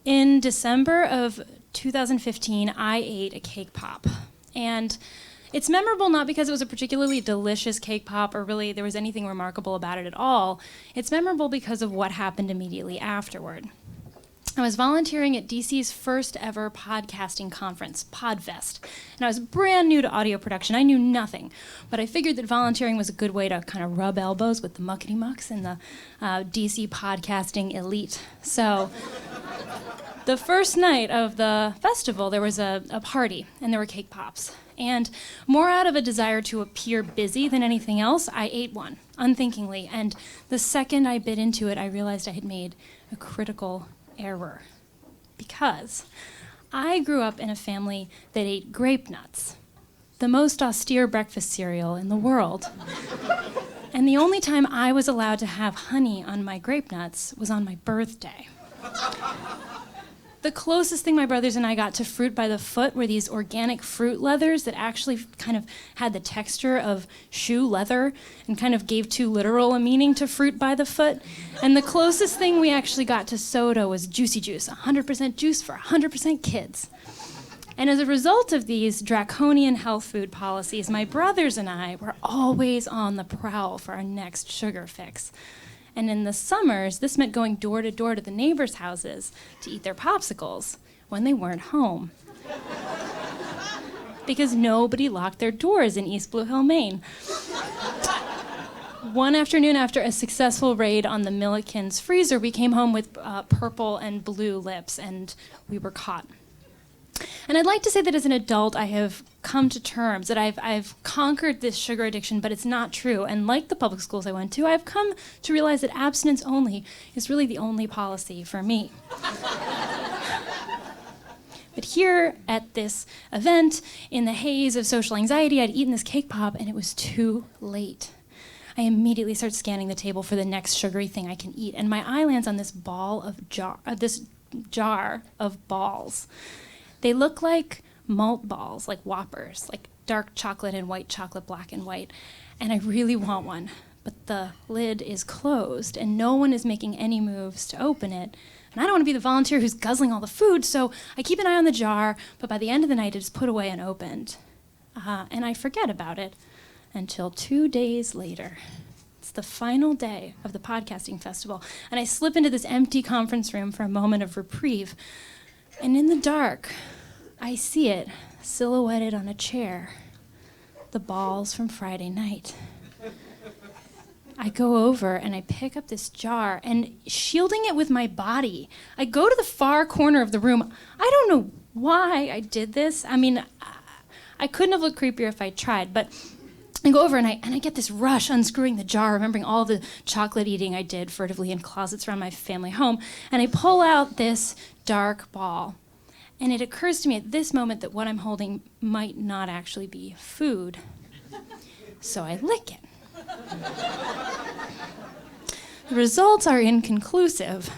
In December of 2015, I ate a cake pop. And it's memorable not because it was a particularly delicious cake pop or really there was anything remarkable about it at all. It's memorable because of what happened immediately afterward. I was volunteering at DC's first ever podcasting conference, PodFest, and I was brand new to audio production. I knew nothing, but I figured that volunteering was a good way to kind of rub elbows with the muckety-mucks and the DC podcasting elite. So the first night of the festival, there was a party, and there were cake pops. And more out of a desire to appear busy than anything else, I ate one, unthinkingly. And the second I bit into it, I realized I had made a critical error. Because I grew up in a family that ate grape nuts, the most austere breakfast cereal in the world. And the only time I was allowed to have honey on my grape nuts was on my birthday. The closest thing my brothers and I got to fruit by the foot were these organic fruit leathers that actually kind of had the texture of shoe leather and kind of gave too literal a meaning to fruit by the foot. And the closest thing we actually got to soda was Juicy Juice, 100% juice for 100% kids. And as a result of these draconian health food policies, my brothers and I were always on the prowl for our next sugar fix. And in the summers, this meant going door to door to the neighbors' houses to eat their popsicles when they weren't home. Because nobody locked their doors in East Blue Hill, Maine. One afternoon after a successful raid on the Milliken's freezer, we came home with purple and blue lips, and we were caught. And I'd like to say that as an adult, I have come to terms that I've conquered this sugar addiction, but it's not true. And like the public schools I went to, I've come to realize that abstinence only is really the only policy for me. But here at this event, in the haze of social anxiety, I'd eaten this cake pop, and it was too late. I immediately start scanning the table for the next sugary thing I can eat, and my eye lands on this this jar of balls. They look like malt balls, like Whoppers, like dark chocolate and white chocolate, black and white. And I really want one, but the lid is closed and no one is making any moves to open it. And I don't want to be the volunteer who's guzzling all the food, so I keep an eye on the jar, but by the end of the night it is put away and opened. And I forget about it until 2 days later. It's the final day of the podcasting festival, and I slip into this empty conference room for a moment of reprieve. And in the dark, I see it silhouetted on a chair, the balls from Friday night. I go over and I pick up this jar, and shielding it with my body, I go to the far corner of the room. I don't know why I did this. I mean, I couldn't have looked creepier if I tried, but I go over and I get this rush unscrewing the jar, remembering all the chocolate eating I did furtively in closets around my family home, and I pull out this dark ball. And it occurs to me at this moment that what I'm holding might not actually be food. So I lick it. The results are inconclusive.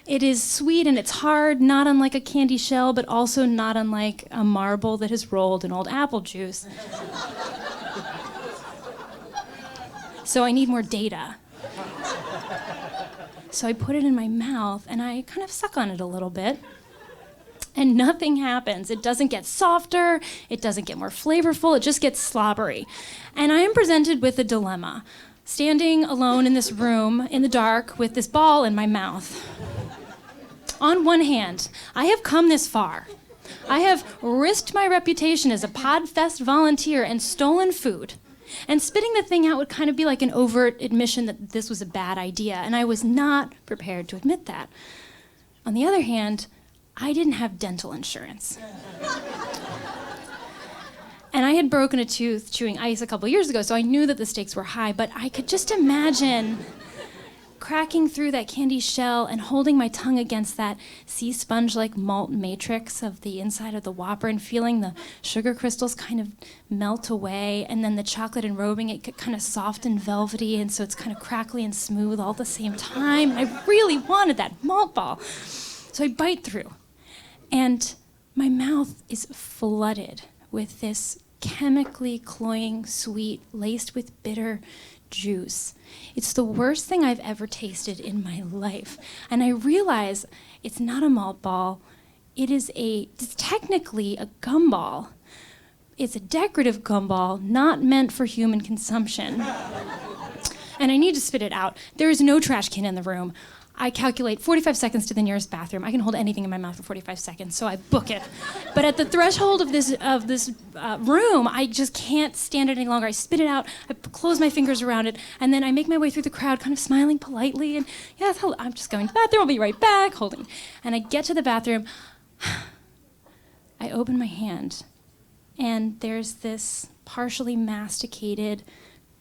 It is sweet and it's hard, not unlike a candy shell, but also not unlike a marble that has rolled in old apple juice. So I need more data. So I put it in my mouth and I kind of suck on it a little bit. And nothing happens. It doesn't get softer, it doesn't get more flavorful, it just gets slobbery. And I am presented with a dilemma, standing alone in this room in the dark with this ball in my mouth. On one hand, I have come this far. I have risked my reputation as a PodFest volunteer and stolen food. And spitting the thing out would kind of be like an overt admission that this was a bad idea, and I was not prepared to admit that. On the other hand, I didn't have dental insurance. And I had broken a tooth chewing ice a couple years ago, so I knew that the stakes were high, but I could just imagine cracking through that candy shell and holding my tongue against that sea sponge-like malt matrix of the inside of the Whopper and feeling the sugar crystals kind of melt away, and then the chocolate enrobing it get kind of soft and velvety, and so it's kind of crackly and smooth all at the same time. And I really wanted that malt ball. So I bite through. And my mouth is flooded with this chemically cloying sweet laced with bitter juice. It's the worst thing I've ever tasted in my life. And I realize it's not a malt ball. It's technically a gumball. It's a decorative gumball, not meant for human consumption. And I need to spit it out. There is no trash can in the room. I calculate 45 seconds to the nearest bathroom. I can hold anything in my mouth for 45 seconds, so I book it. But at the threshold of this room, I just can't stand it any longer. I spit it out, I close my fingers around it, and then I make my way through the crowd, kind of smiling politely, and yes, I'm just going to the bathroom, I'll be right back, holding. And I get to the bathroom, I open my hand, and there's this partially masticated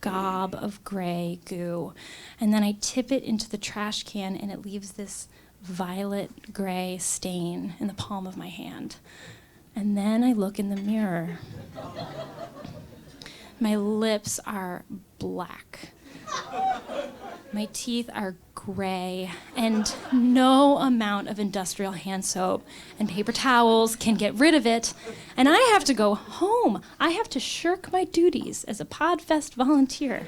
gob of gray goo. And then I tip it into the trash can and it leaves this violet gray stain in the palm of my hand. And then I look in the mirror. My lips are black. My teeth are gray, and no amount of industrial hand soap and paper towels can get rid of it. And I have to go home. I have to shirk my duties as a Podfest volunteer.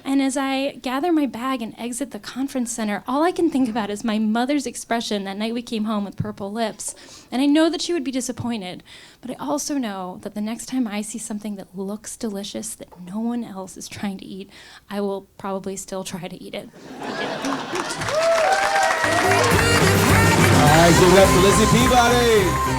And as I gather my bag and exit the conference center, all I can think about is my mother's expression that night we came home with purple lips. And I know that she would be disappointed, but I also know that the next time I see something that looks delicious that no one else is trying to eat, I will probably still try to eat it. All right, give it up for Lizzie Peabody.